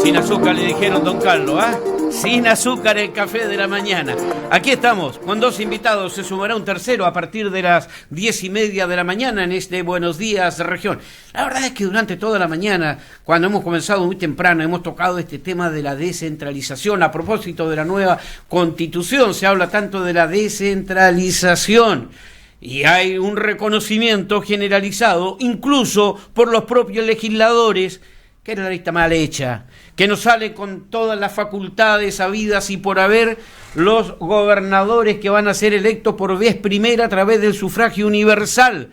Sin azúcar le dijeron, don Carlos, ¿ah? Sin azúcar el café de la mañana. Aquí estamos, con dos invitados. Se sumará un tercero a partir de las 10:30 de la mañana en este Buenos Días Región. La verdad es que durante toda la mañana, cuando hemos comenzado muy temprano, hemos tocado este tema de la descentralización. A propósito de la nueva Constitución, se habla tanto de la descentralización. Y hay un reconocimiento generalizado, incluso por los propios legisladores, que era la lista mal hecha, que no sale con todas las facultades habidas y por haber los gobernadores que van a ser electos por vez primera a través del sufragio universal.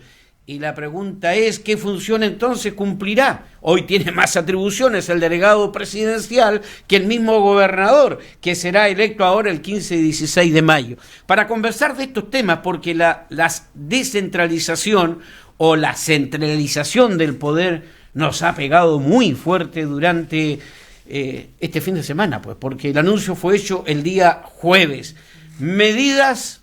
Y la pregunta es, ¿qué función entonces cumplirá? Hoy tiene más atribuciones el delegado presidencial que el mismo gobernador, que será electo ahora el 15 y 16 de mayo. Para conversar de estos temas, porque la descentralización o la centralización del poder nos ha pegado muy fuerte durante este fin de semana, pues, porque el anuncio fue hecho el día jueves. Medidas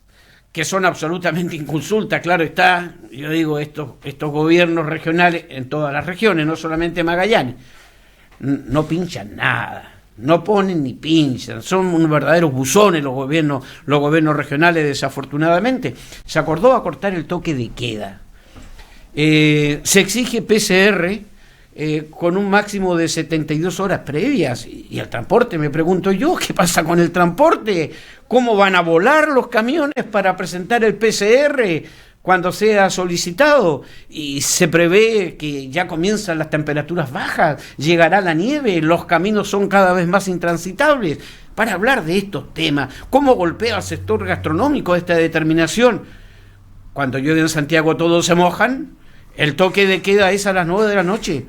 que son absolutamente inconsultas, claro está. Yo digo, estos gobiernos regionales en todas las regiones, no solamente Magallanes, no pinchan nada, no ponen ni pinchan, son unos verdaderos buzones los gobiernos regionales, desafortunadamente. Se acordó acortar el toque de queda. Se exige PCR con un máximo de 72 horas previas. Y el transporte, me pregunto yo, ¿qué pasa con el transporte? ¿Cómo van a volar los camiones para presentar el PCR cuando sea solicitado? Y se prevé que ya comienzan las temperaturas bajas, llegará la nieve, los caminos son cada vez más intransitables. Para hablar de estos temas, ¿cómo golpea al sector gastronómico esta determinación? Cuando llueve en Santiago todos se mojan, el toque de queda es a las 9 de la noche.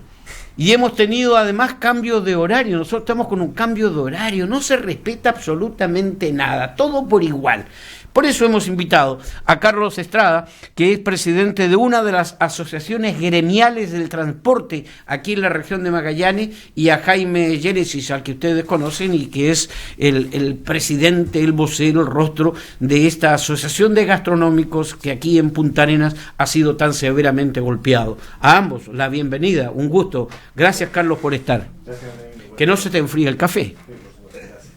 Y hemos tenido además cambios de horario. Nosotros estamos con un cambio de horario. No se respeta absolutamente nada. Todo por igual. Por eso hemos invitado a Carlos Estrada, que es presidente de una de las asociaciones gremiales del transporte aquí en la región de Magallanes, y a Jaime Génesis, al que ustedes conocen y que es el presidente, el vocero, el rostro de esta asociación de gastronómicos que aquí en Punta Arenas ha sido tan severamente golpeado. A ambos la bienvenida, un gusto. Gracias, Carlos, por estar. Gracias, que no se te enfríe el café. Sí, por supuesto, gracias.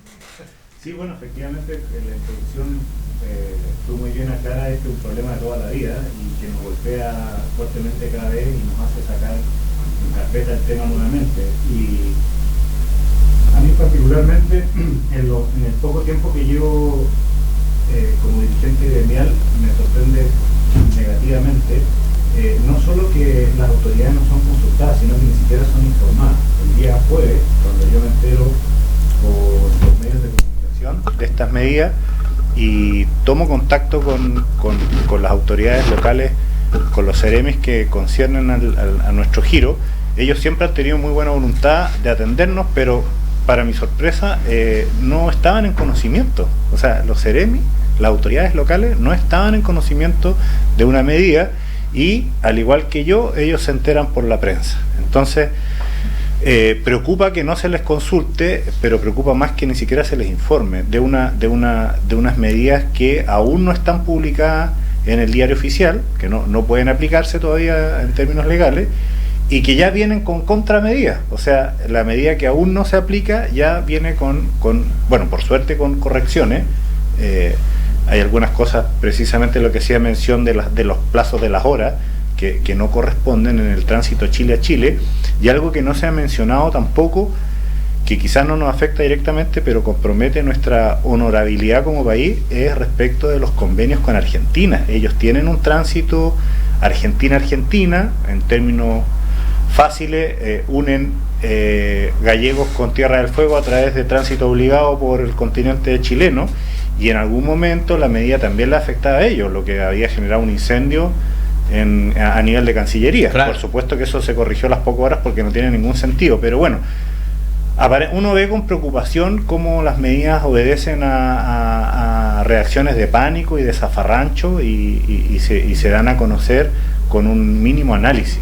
Sí, bueno, efectivamente la introducción fue muy bien aclara. Este es un problema de toda la vida y que nos golpea fuertemente cada vez y nos hace sacar en carpeta el tema nuevamente. Y a mí particularmente, en el poco tiempo que llevo como dirigente gremial, me sorprende negativamente no solo que las autoridades no son consultadas, sino que ni siquiera son informadas. El día jueves, cuando yo me entero por los medios de comunicación de estas medidas y tomo contacto con las autoridades locales, con los ceremis que conciernen a nuestro giro, ellos siempre han tenido muy buena voluntad de atendernos, pero para mi sorpresa no estaban en conocimiento. O sea, los ceremis, las autoridades locales, no estaban en conocimiento de una medida. Y al igual que yo, ellos se enteran por la prensa. Entonces preocupa que no se les consulte, pero preocupa más que ni siquiera se les informe de unas medidas que aún no están publicadas en el diario oficial, que no pueden aplicarse todavía en términos legales, y que ya vienen con contramedidas. O sea, la medida que aún no se aplica ya viene con bueno, por suerte con correcciones. Hay algunas cosas, precisamente lo que hacía mención de los plazos de las horas, que no corresponden en el tránsito Chile a Chile, y algo que no se ha mencionado tampoco, que quizás no nos afecta directamente, pero compromete nuestra honorabilidad como país, es respecto de los convenios con Argentina. Ellos tienen un tránsito Argentina-Argentina, en términos fáciles, unen gallegos con Tierra del Fuego a través de tránsito obligado por el continente chileno, y en algún momento la medida también le afectaba a ellos, lo que había generado un incendio a nivel de Cancillería. Claro. Por supuesto que eso se corrigió a las pocas horas porque no tiene ningún sentido, pero bueno, uno ve con preocupación cómo las medidas obedecen a reacciones de pánico y de zafarrancho y se dan a conocer con un mínimo análisis,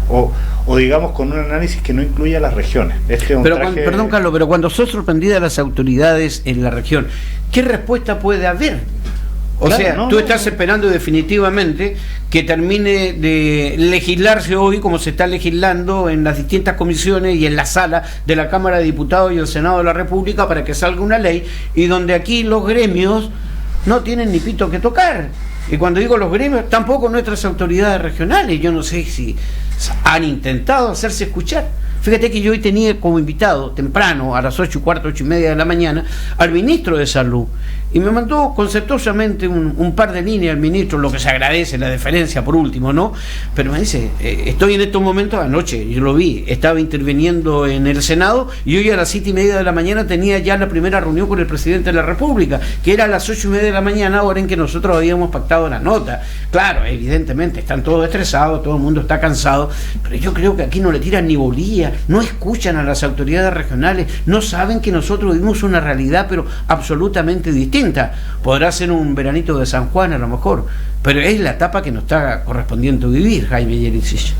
o digamos con un análisis que no incluya las regiones. Perdón, Carlos, pero cuando son sorprendidas las autoridades en la región, ¿qué respuesta puede haber? O sea, tú estás esperando definitivamente que termine de legislarse hoy como se está legislando en las distintas comisiones y en la sala de la Cámara de Diputados y el Senado de la República para que salga una ley y donde aquí los gremios no tienen ni pito que tocar. Y cuando digo los gremios, tampoco nuestras autoridades regionales. Yo no sé si han intentado hacerse escuchar. Fíjate que yo hoy tenía como invitado, temprano, a las 8:15, 8:30 de la mañana, al ministro de Salud. Y me mandó conceptuosamente un par de líneas al ministro, lo que se agradece, la deferencia por último, ¿no? Pero me dice, estoy en estos momentos, anoche, yo lo vi, estaba interviniendo en el Senado y hoy a las 7:30 de la mañana tenía ya la primera reunión con el presidente de la República, que era a las 8:30 de la mañana, hora en que nosotros habíamos pactado la nota. Claro, evidentemente, están todos estresados, todo el mundo está cansado, pero yo creo que aquí no le tiran ni bolilla, no escuchan a las autoridades regionales, no saben que nosotros vivimos una realidad, pero absolutamente distinta. Podrá ser un veranito de San Juan a lo mejor, pero es la etapa que nos está correspondiendo vivir, Jaime Yericich.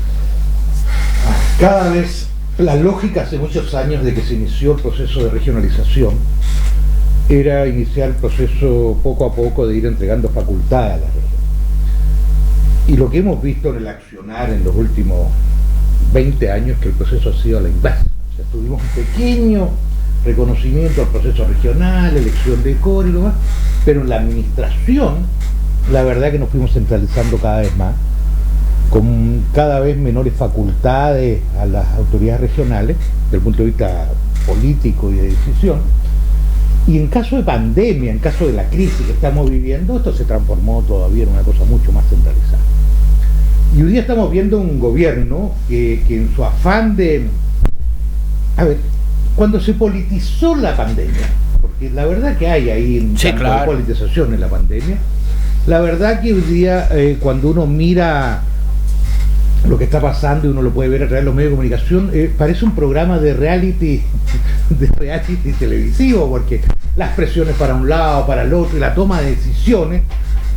Cada vez la lógica hace muchos años de que se inició el proceso de regionalización era iniciar el proceso poco a poco de ir entregando facultades a la región. Y lo que hemos visto en el accionar en los últimos 20 años que el proceso ha sido a la inversa. O sea, tuvimos un pequeño reconocimiento al proceso regional, elección de core y lo más, pero en la administración, la verdad que nos fuimos centralizando cada vez más, con cada vez menores facultades a las autoridades regionales, desde el punto de vista político y de decisión, y en caso de pandemia, en caso de la crisis que estamos viviendo, esto se transformó todavía en una cosa mucho más centralizada. Y hoy día estamos viendo un gobierno que en su afán de... A ver, cuando se politizó la pandemia, porque la verdad que hay ahí en claro, politización en la pandemia, la verdad que hoy día cuando uno mira lo que está pasando y uno lo puede ver a través de los medios de comunicación, parece un programa de reality televisivo, porque las presiones para un lado, para el otro y la toma de decisiones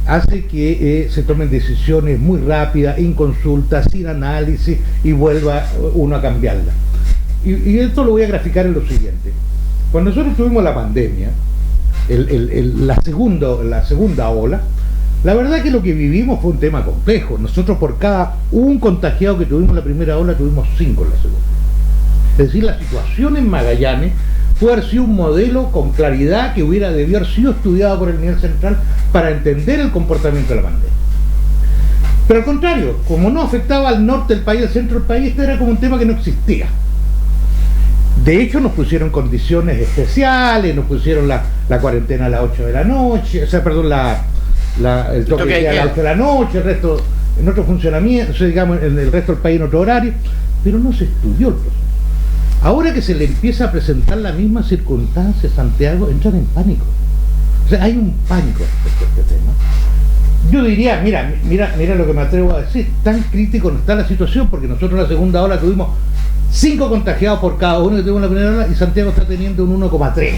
hace que se tomen decisiones muy rápidas, inconsultas, sin análisis y vuelva uno a cambiarla. Y esto lo voy a graficar en lo siguiente. Cuando nosotros tuvimos la pandemia, la segunda ola, la verdad que lo que vivimos fue un tema complejo. Nosotros por cada un contagiado que tuvimos en la primera ola, tuvimos 5 en la segunda. Es decir, la situación en Magallanes puede haber sido un modelo con claridad que debió haber sido estudiado por el nivel central para entender el comportamiento de la pandemia. Pero al contrario, como no afectaba al norte del país, al centro del país, este era como un tema que no existía. De hecho, nos pusieron condiciones especiales, nos pusieron la cuarentena a las 8 de la noche, o sea, perdón, el toque de queda a las 8 de la noche, el resto en otro funcionamiento, o sea, digamos, en el resto del país en otro horario, pero no se estudió el proceso. Ahora que se le empieza a presentar la misma circunstancia, Santiago, entran en pánico. O sea, hay un pánico respecto a este tema. Yo diría, mira lo que me atrevo a decir, tan crítico no está la situación, porque nosotros en la segunda ola tuvimos 5 contagiados por cada uno que tuvimos en la primera ola y Santiago está teniendo un 1,3,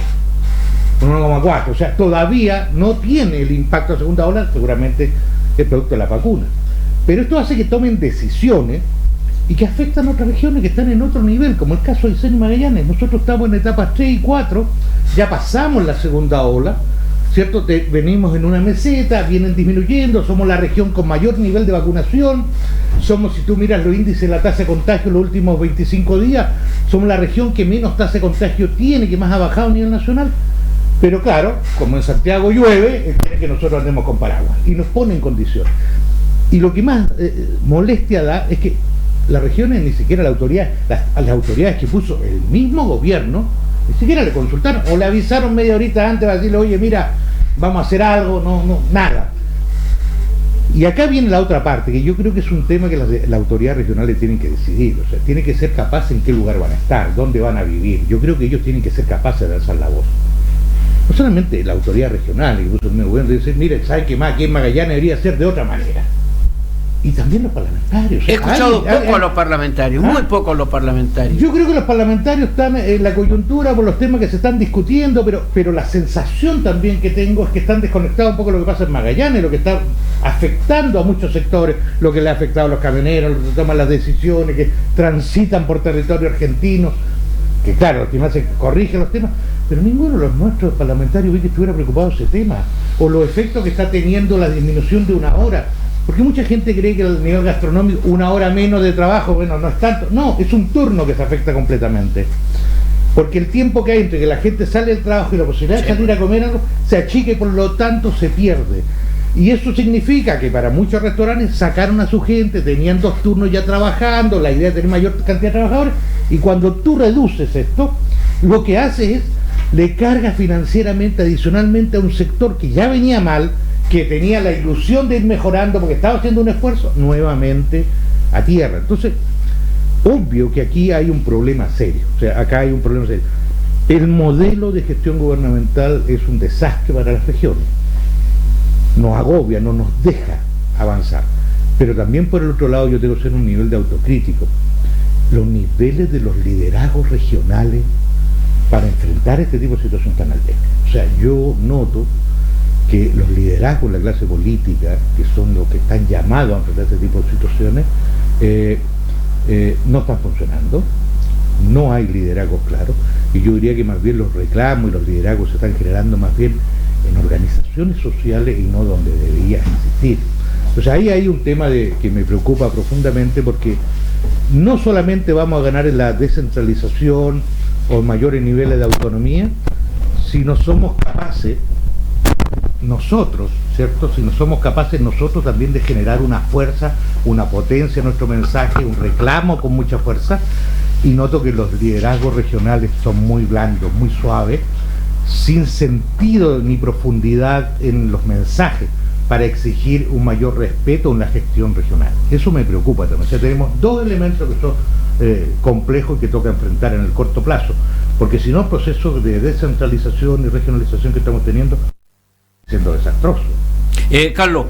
un 1,4, o sea, todavía no tiene el impacto de la segunda ola, seguramente es producto de la vacuna. Pero esto hace que tomen decisiones y que afectan a otras regiones que están en otro nivel, como el caso de Aysén y Magallanes. Nosotros estamos en etapas 3 y 4, ya pasamos la segunda ola, ¿cierto? Venimos en una meseta, vienen disminuyendo, somos la región con mayor nivel de vacunación, somos, si tú miras los índices de la tasa de contagio en los últimos 25 días, somos la región que menos tasa de contagio tiene, que más ha bajado a nivel nacional. Pero claro, como en Santiago llueve, es que nosotros andemos con paraguas y nos pone en condiciones. Y lo que más molestia da es que las regiones, ni siquiera las autoridades que puso el mismo gobierno, ni siquiera le consultaron o le avisaron media horita antes para decirle, oye, mira, vamos a hacer algo, nada. Y acá viene la otra parte, que yo creo que es un tema que las autoridades regionales tienen que decidir, o sea, tienen que ser capaces en qué lugar van a estar, dónde van a vivir. Yo creo que ellos tienen que ser capaces de alzar la voz. No solamente la autoridad regional, incluso el mismo gobierno, de decir, mire, ¿sabe qué más? Aquí en Magallanes debería ser de otra manera. Y también los parlamentarios. He escuchado poco a los parlamentarios, muy poco a los parlamentarios. Yo creo que los parlamentarios están en la coyuntura por los temas que se están discutiendo, pero la sensación también que tengo es que están desconectados un poco de lo que pasa en Magallanes, lo que está afectando a muchos sectores, lo que le ha afectado a los camioneros, los que toman las decisiones, que transitan por territorio argentino. que claro, al final se corrigen los temas, pero ninguno de los nuestros parlamentarios vi que estuviera preocupado de ese tema, o los efectos que está teniendo la disminución de una hora, porque mucha gente cree que el nivel gastronómico, una hora menos de trabajo, bueno, no es tanto, no, es un turno que se afecta completamente, porque el tiempo que hay entre que la gente sale del trabajo y la posibilidad de salir a comer algo, se achica y por lo tanto se pierde. Y eso significa que para muchos restaurantes sacaron a su gente, tenían 2 turnos ya trabajando, la idea es tener mayor cantidad de trabajadores, y cuando tú reduces esto, lo que haces es, le cargas financieramente adicionalmente a un sector que ya venía mal, que tenía la ilusión de ir mejorando porque estaba haciendo un esfuerzo, nuevamente a tierra. Entonces, obvio que aquí hay un problema serio, o sea, acá hay un problema serio. El modelo de gestión gubernamental es un desastre para las regiones. Nos agobia, no nos deja avanzar. Pero también por el otro lado yo tengo que ser un nivel de autocrítico. Los niveles de los liderazgos regionales para enfrentar este tipo de situaciones tan altas. O sea, yo noto que los liderazgos de la clase política, que son los que están llamados a enfrentar este tipo de situaciones, no están funcionando, no hay liderazgos claros, y yo diría que más bien los reclamos y los liderazgos se están generando más bien en organizaciones sociales y no donde debería existir. Entonces ahí hay un tema que me preocupa profundamente, porque no solamente vamos a ganar en la descentralización o mayores niveles de autonomía, si no somos capaces nosotros, ¿cierto? Si no somos capaces nosotros también de generar una fuerza, una potencia en nuestro mensaje, un reclamo con mucha fuerza, y noto que los liderazgos regionales son muy blandos, muy suaves, sin sentido ni profundidad en los mensajes para exigir un mayor respeto en la gestión regional. Eso me preocupa también. O sea, tenemos 2 elementos que son complejos y que toca enfrentar en el corto plazo, porque si no, el proceso de descentralización y regionalización que estamos teniendo siendo desastroso. Carlos,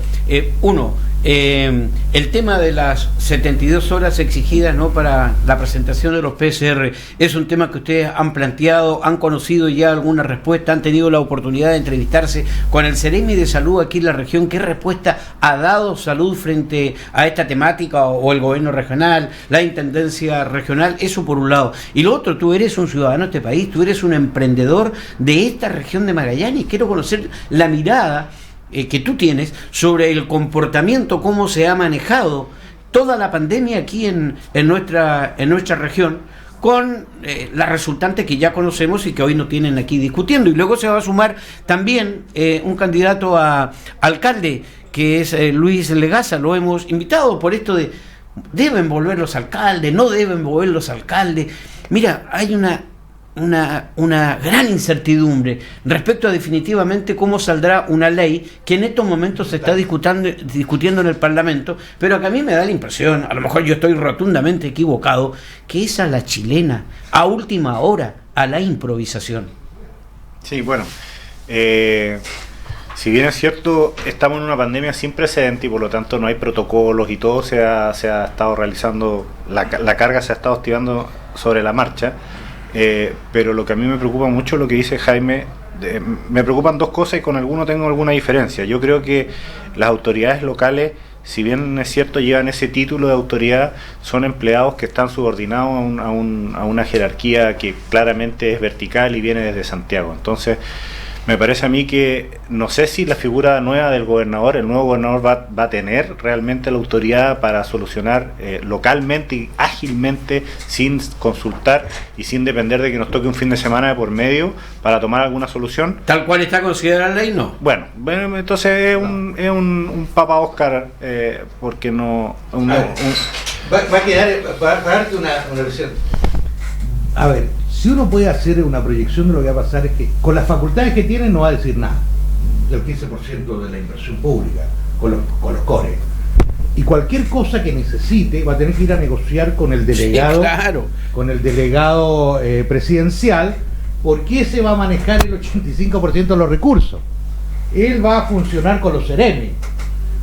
el tema de las 72 horas exigidas, ¿no?, para la presentación de los PCR, es un tema que ustedes han planteado, han conocido ya alguna respuesta, han tenido la oportunidad de entrevistarse con el Ceremi de Salud aquí en la región. ¿Qué respuesta ha dado Salud frente a esta temática, o el gobierno regional, la intendencia regional? Eso por un lado. Y lo otro, tú eres un ciudadano de este país, tú eres un emprendedor de esta región de Magallanes. Quiero conocer la mirada que tú tienes sobre el comportamiento, cómo se ha manejado toda la pandemia aquí en nuestra región, con las resultantes que ya conocemos y que hoy nos tienen aquí discutiendo. Y luego se va a sumar también un candidato a alcalde, que es Luis Legaza. Lo hemos invitado por esto de ¿deben volver los alcaldes? ¿No deben volver los alcaldes? Mira, hay una gran incertidumbre respecto a definitivamente cómo saldrá una ley que en estos momentos se está discutiendo en el Parlamento, pero que a mí me da la impresión, a lo mejor yo estoy rotundamente equivocado, que es a la chilena, a última hora, a la improvisación. Sí, bueno, si bien es cierto, estamos en una pandemia sin precedentes y por lo tanto no hay protocolos y todo se ha estado realizando, la carga se ha estado activando sobre la marcha. Pero lo que a mí me preocupa mucho, lo que dice Jaime, me preocupan 2 cosas y con alguno tengo alguna diferencia. Yo creo que las autoridades locales, si bien es cierto llevan ese título de autoridad, son empleados que están subordinados a una jerarquía que claramente es vertical y viene desde Santiago. Entonces me parece a mí que no sé si la figura nueva del gobernador, el nuevo gobernador va a tener realmente la autoridad para solucionar localmente y ágilmente, sin consultar y sin depender de que nos toque un fin de semana de por medio para tomar alguna solución. Tal cual está considerada la ley, ¿no? Bueno, entonces es un Papa Oscar, porque no... Va a quedar, para darte una versión. A ver, si uno puede hacer una proyección de lo que va a pasar, es que con las facultades que tiene no va a decir nada del 15% de la inversión pública, con los cores. Y cualquier cosa que necesite va a tener que ir a negociar con el delegado, sí, claro, con el delegado presidencial, porque ese va a manejar el 85% de los recursos. Él va a funcionar con los Ceremi.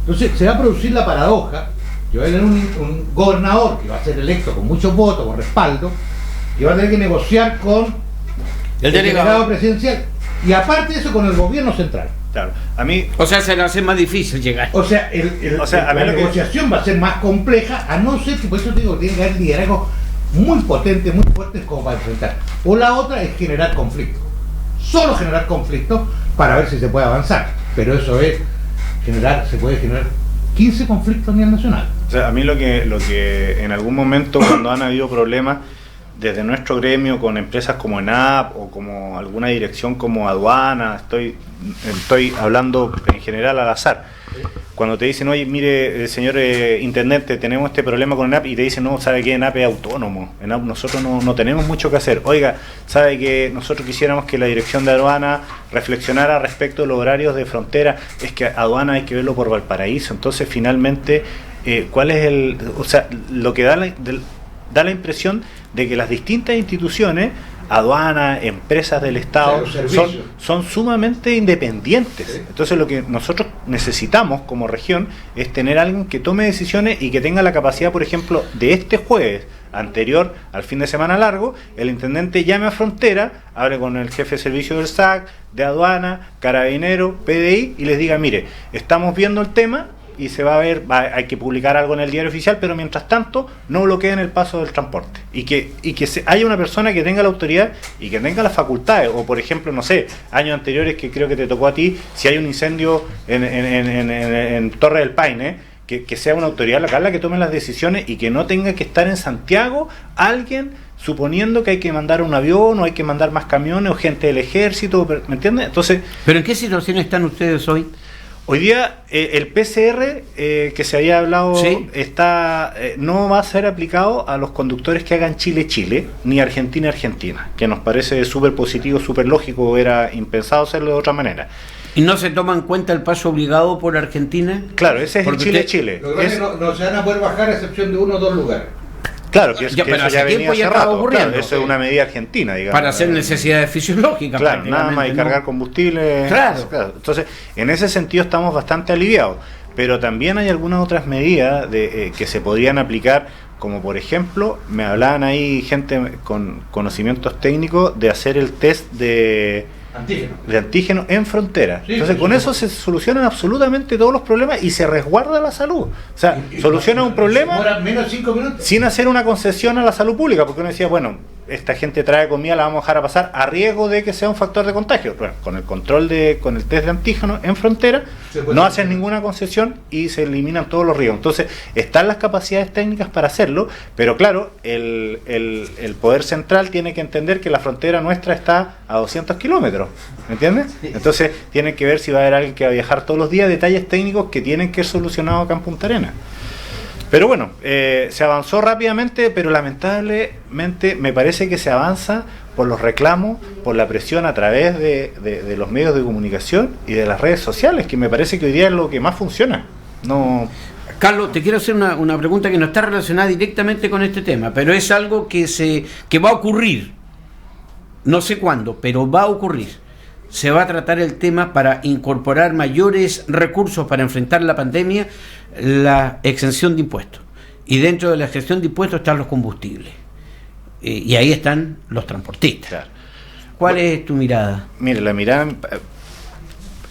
Entonces se va a producir la paradoja que va a tener un gobernador que va a ser electo con muchos votos, con respaldo, que va a tener que negociar con el delegado presidencial, y aparte de eso con el gobierno central. Claro, a mí... O sea, se le hace más difícil llegar. O sea, la negociación va a ser más compleja, a no ser que, por eso digo, tiene que haber liderazgo muy potentes, muy fuertes como para enfrentar. O la otra es generar conflicto. Solo generar conflicto para ver si se puede avanzar. Pero eso es se puede generar 15 conflictos a nivel nacional. O sea, a mí lo que en algún momento cuando han habido problemas desde nuestro gremio con empresas como ENAP o como alguna dirección como aduana, estoy hablando en general al azar. Cuando te dicen, oye, mire, señor intendente, tenemos este problema con ENAP, y te dicen, no, sabe que ENAP es autónomo, ENAP nosotros no tenemos mucho que hacer. Oiga, sabe que nosotros quisiéramos que la dirección de aduana reflexionara respecto a los horarios de frontera, es que aduana hay que verlo por Valparaíso. Entonces, finalmente, ¿cuál es lo que da la impresión de que las distintas instituciones, aduanas, empresas del Estado, son sumamente independientes? Sí. Entonces lo que nosotros necesitamos como región es tener alguien que tome decisiones y que tenga la capacidad, por ejemplo, de este jueves anterior al fin de semana largo, el intendente llame a Frontera, hable con el jefe de servicio del SAC, de aduana, carabinero, PDI, y les diga, mire, estamos viendo el tema y se va a ver, hay que publicar algo en el diario oficial, pero mientras tanto no bloqueen el paso del transporte, y que haya una persona que tenga la autoridad y que tenga las facultades. O por ejemplo, no sé, años anteriores que creo que te tocó a ti, si hay un incendio en Torre del Paine, que sea una autoridad local la que tome las decisiones y que no tenga que estar en Santiago alguien suponiendo que hay que mandar un avión o hay que mandar más camiones o gente del ejército, ¿me entiendes? Entonces, ¿pero en qué situación están ustedes hoy? Hoy día el PCR que se había hablado, ¿sí?, no va a ser aplicado a los conductores que hagan Chile-Chile ni Argentina-Argentina, que nos parece súper positivo, súper lógico, era impensado hacerlo de otra manera. ¿Y no se toma en cuenta el paso obligado por Argentina? Claro, ese es el Chile-Chile. No se van a poder bajar a excepción de 1 o 2 lugares. Claro, que eso ya venía hace rato. Claro, eso es una medida argentina, digamos. Para hacer necesidades fisiológicas. Claro, nada más, y cargar combustible. Claro. Entonces, en ese sentido estamos bastante aliviados. Pero también hay algunas otras medidas que se podrían aplicar, como por ejemplo, me hablaban ahí gente con conocimientos técnicos de hacer el test de antígeno en frontera. Sí, entonces con eso se solucionan absolutamente todos los problemas y se resguarda la salud. O sea, soluciona un problema menos 5 minutos sin hacer una concesión a la salud pública, porque uno decía, bueno, esta gente trae comida, la vamos a dejar a pasar a riesgo de que sea un factor de contagio. Bueno, con el test de antígeno en frontera no hacen ninguna concesión y se eliminan todos los riesgos. Entonces están las capacidades técnicas para hacerlo, pero claro, el poder central tiene que entender que la frontera nuestra está a 200 kilómetros, ¿me entiendes? Entonces tienen que ver si va a haber alguien que va a viajar todos los días, detalles técnicos que tienen que ser solucionados acá en Punta Arenas. Pero bueno, se avanzó rápidamente, pero lamentablemente me parece que se avanza por los reclamos, por la presión a través de los medios de comunicación y de las redes sociales, que me parece que hoy día es lo que más funciona. No. Carlos, te quiero hacer una pregunta que no está relacionada directamente con este tema, pero es algo que va a ocurrir. No sé cuándo, pero va a ocurrir. Se va a tratar el tema para incorporar mayores recursos para enfrentar la pandemia, la exención de impuestos. Y dentro de la exención de impuestos están los combustibles. Y ahí están los transportistas. Claro. ¿Cuál es tu mirada? Mire, la mirada...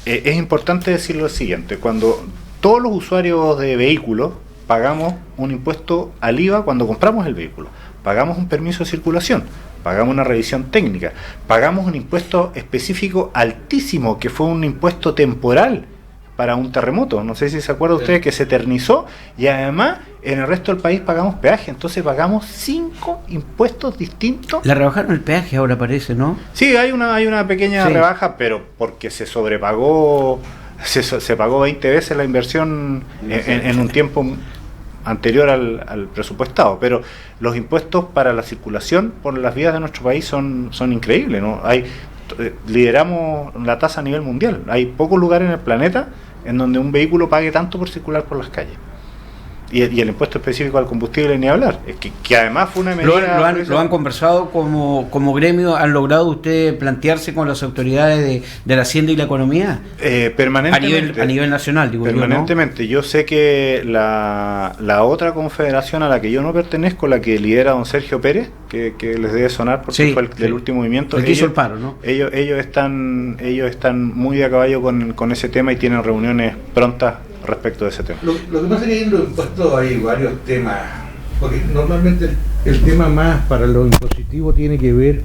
es importante decir lo siguiente. Cuando todos los usuarios de vehículos pagamos un impuesto al IVA cuando compramos el vehículo, pagamos un permiso de circulación, pagamos una revisión técnica, pagamos un impuesto específico altísimo, que fue un impuesto temporal para un terremoto, no sé si se acuerdan ustedes, que se eternizó, y además en el resto del país pagamos peaje, entonces pagamos 5 impuestos distintos. Le rebajaron el peaje ahora, parece, ¿no? Sí, hay una pequeña rebaja, pero porque se sobrepagó, se pagó 20 veces la inversión en un tiempo anterior al presupuestado, pero los impuestos para la circulación por las vías de nuestro país son increíbles, ¿no? Lideramos la tasa a nivel mundial. Hay pocos lugares en el planeta en donde un vehículo pague tanto por circular por las calles. Y el impuesto específico al combustible ni hablar, es que además fue una medida... ¿Lo han conversado como gremio? ¿Han logrado ustedes plantearse con las autoridades de la Hacienda y la Economía? Permanentemente. A nivel nacional, digo permanentemente. Yo, ¿no? Yo sé que la otra confederación a la que yo no pertenezco, la que lidera don Sergio Pérez, que les debe sonar porque fue el último movimiento. El que hizo el paro, ¿no? Ellos están muy a caballo con ese tema y tienen reuniones prontas respecto de ese tema. Lo que pasa es que en los impuestos hay varios temas Porque normalmente el tema más para lo impositivo tiene que ver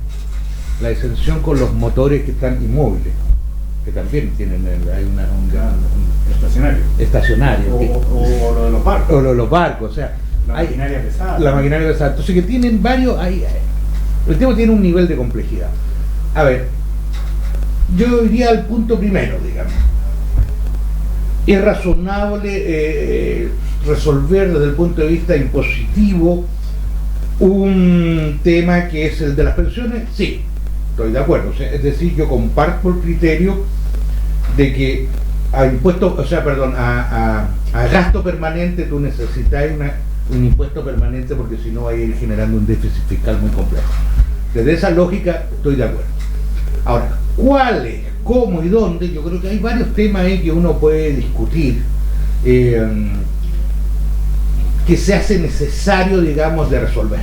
la exención con los motores que están inmóviles, que también tienen estacionario O lo de los barcos. o lo de los barcos, o sea, La maquinaria pesada. La maquinaria pesada. Entonces que tienen varios, el tema tiene un nivel de complejidad. A ver, yo iría al punto primero, digamos. Es razonable resolver desde el punto de vista impositivo un tema que es el de las pensiones. Sí, estoy de acuerdo. O sea, es decir, yo comparto el criterio de que a impuestos, o sea, perdón, a gasto permanente tú necesitas un impuesto permanente, porque si no va a ir generando un déficit fiscal muy complejo. Desde esa lógica estoy de acuerdo. Ahora, ¿cuáles, cómo y dónde? Yo creo que hay varios temas ahí que uno puede discutir, que se hace necesario, digamos, de resolver.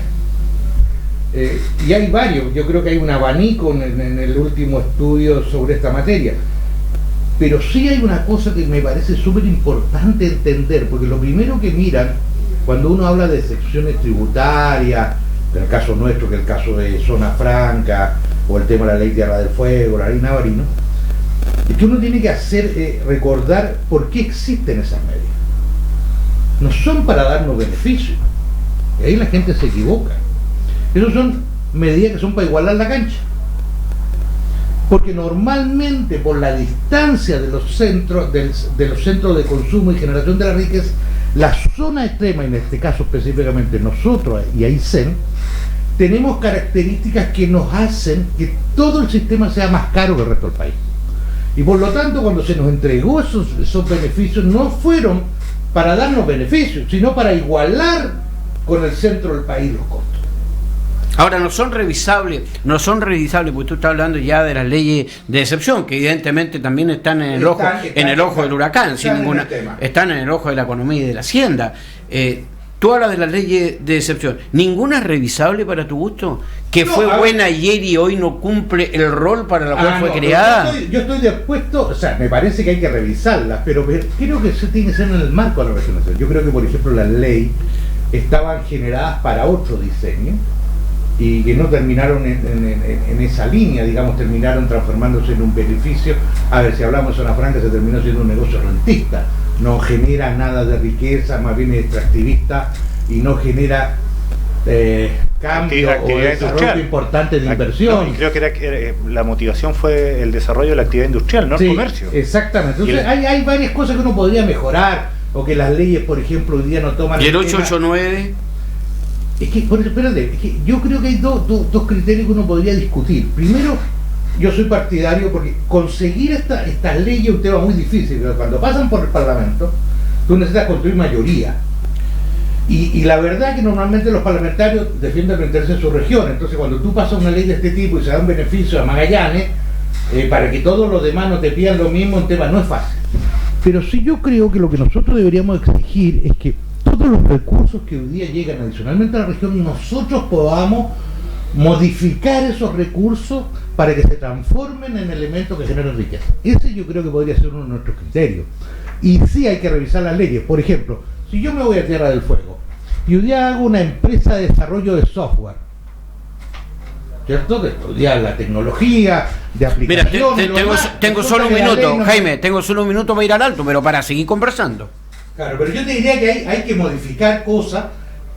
Y hay varios, yo creo que hay un abanico en el último estudio sobre esta materia. Pero sí hay una cosa que me parece súper importante entender, porque lo primero que miran cuando uno habla de excepciones tributarias, en el caso nuestro, que es el caso de Zona Franca, o el tema de la Ley Tierra del Fuego, la Ley Navarino, es que uno tiene que hacer recordar por qué existen esas medidas. No son para darnos beneficios, y ahí la gente se equivoca. Esas son medidas que son para igualar la cancha. Porque normalmente por la distancia de los centros de los centros de consumo y generación de la riqueza, la zona extrema, en este caso específicamente nosotros y Aysén, tenemos características que nos hacen que todo el sistema sea más caro que el resto del país. Y por lo tanto, cuando se nos entregó esos beneficios, no fueron para darnos beneficios, sino para igualar con el centro del país los costos. Ahora, no son revisables, porque tú estás hablando ya de las leyes de excepción, que evidentemente también están en el ojo del huracán, están en el ojo de la economía y de la hacienda. Tú hablas de las leyes de excepción, ¿ninguna es revisable para tu gusto? ¿Que no, fue buena ayer y hoy no cumple el rol para la cual fue creada? Yo estoy dispuesto, o sea, me parece que hay que revisarlas, pero creo que eso tiene que ser en el marco de la regulación. Yo creo que, por ejemplo, las leyes estaban generadas para otro diseño, y que no terminaron en esa línea, digamos, terminaron transformándose en un beneficio. A ver, si hablamos de Zona Franca, se terminó siendo un negocio rentista, no genera nada de riqueza, más bien es extractivista, y no genera cambio o desarrollo importante de inversión. No, y creo que la motivación fue el desarrollo de la actividad industrial, no el comercio. Exactamente. Entonces hay varias cosas que uno podría mejorar, o que las leyes, por ejemplo, hoy día no toman... ¿Y el 889? Es que, espérate, es que yo creo que hay dos criterios que uno podría discutir. Primero, yo soy partidario porque conseguir estas leyes es un tema muy difícil, pero cuando pasan por el Parlamento, tú necesitas construir mayoría. Y la verdad es que normalmente los parlamentarios defienden los intereses de su región. Entonces, cuando tú pasas una ley de este tipo y se da un beneficio a Magallanes, para que todos los demás no te pidan lo mismo, un tema no es fácil. Pero sí, yo creo que lo que nosotros deberíamos exigir es que todos los recursos que hoy día llegan adicionalmente a la región, nosotros podamos modificar esos recursos para que se transformen en elementos que generen riqueza. Ese yo creo que podría ser uno de nuestros criterios. Y sí hay que revisar las leyes. Por ejemplo, si yo me voy a Tierra del Fuego y hoy día hago una empresa de desarrollo de software, ¿cierto? De estudiar la tecnología, de aplicaciones... Mira, tengo solo un minuto, Jaime, tengo solo un minuto para ir al alto, pero para seguir conversando. Claro, pero yo te diría que hay que modificar cosas,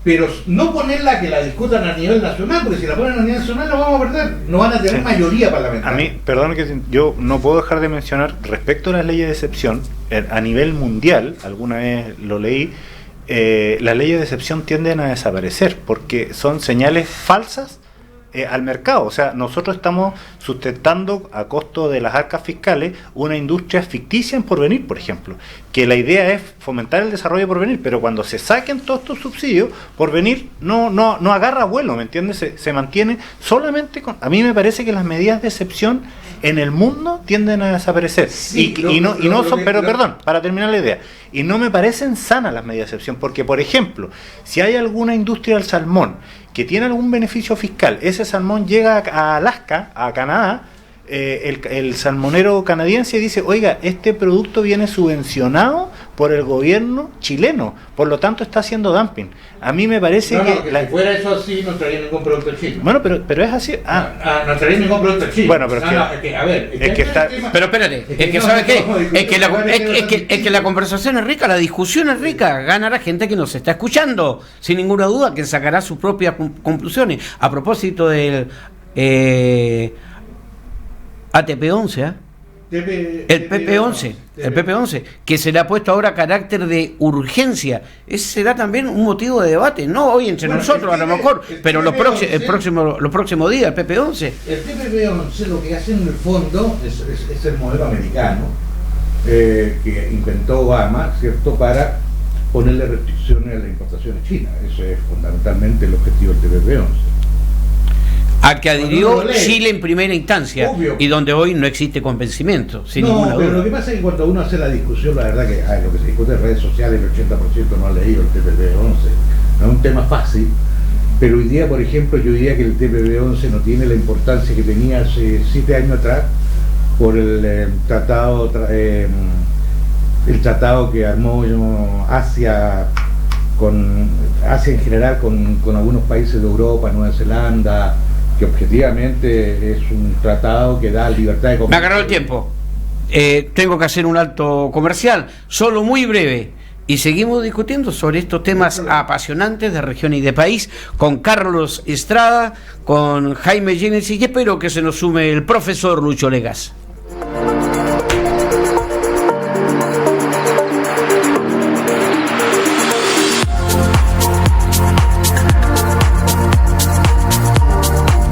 pero no ponerla que la discutan a nivel nacional, porque si la ponen a nivel nacional la vamos a perder, no van a tener mayoría parlamentaria. A mí, perdón, que yo no puedo dejar de mencionar, respecto a las leyes de excepción, a nivel mundial, alguna vez lo leí, las leyes de excepción tienden a desaparecer, porque son señales falsas al mercado. O sea, nosotros estamos sustentando a costo de las arcas fiscales una industria ficticia en porvenir, por ejemplo, que la idea es fomentar el desarrollo de porvenir, pero cuando se saquen todos estos subsidios, porvenir no agarra vuelo, ¿me entiendes? Se mantiene solamente con... A mí me parece que las medidas de excepción en el mundo tienden a desaparecer. Sí, perdón, para terminar la idea, y no me parecen sanas las medidas de excepción, porque, por ejemplo, si hay alguna industria del salmón que tiene algún beneficio fiscal, ese salmón llega a Alaska, a Canadá, el salmonero canadiense dice, oiga, este producto viene subvencionado por el gobierno chileno, por lo tanto está haciendo dumping. A mí me parece si fuera eso así no traería ningún producto chino. Bueno, pero es así. No traería ningún producto chino. Bueno, pero Pero espérate, es que ¿sabe qué? Es que la conversación es rica, la discusión es rica, gana la gente que nos está escuchando, sin ninguna duda, que sacará sus propias conclusiones. A propósito del ATP-11, el PP-11, que se le ha puesto ahora carácter de urgencia. Ese será también un motivo de debate, no hoy entre nosotros a lo mejor, pero los próximos días, el PP-11. El PP-11 lo que hace en el fondo es el modelo americano que inventó Obama, ¿cierto?, para ponerle restricciones a las importaciones chinas. Eso es fundamentalmente el objetivo del PP-11. A que adhirió Chile en primera instancia, obvio, y donde hoy no existe convencimiento, sin ninguna duda. Pero lo que pasa es que cuando uno hace la discusión, la verdad que lo que se discute en redes sociales, el 80% no ha leído el TPP-11. No es un tema fácil, pero hoy día, por ejemplo, yo diría que el TPP-11 no tiene la importancia que tenía hace 7 años atrás por el tratado que armó Asia en general con algunos países de Europa, Nueva Zelanda, que objetivamente es un tratado que da libertad de comercio. Me agarró el tiempo. Tengo que hacer un alto comercial, solo muy breve. Y seguimos discutiendo sobre estos temas apasionantes de región y de país con Carlos Estrada, con Jaime Génesis, y espero que se nos sume el profesor Lucho Legas.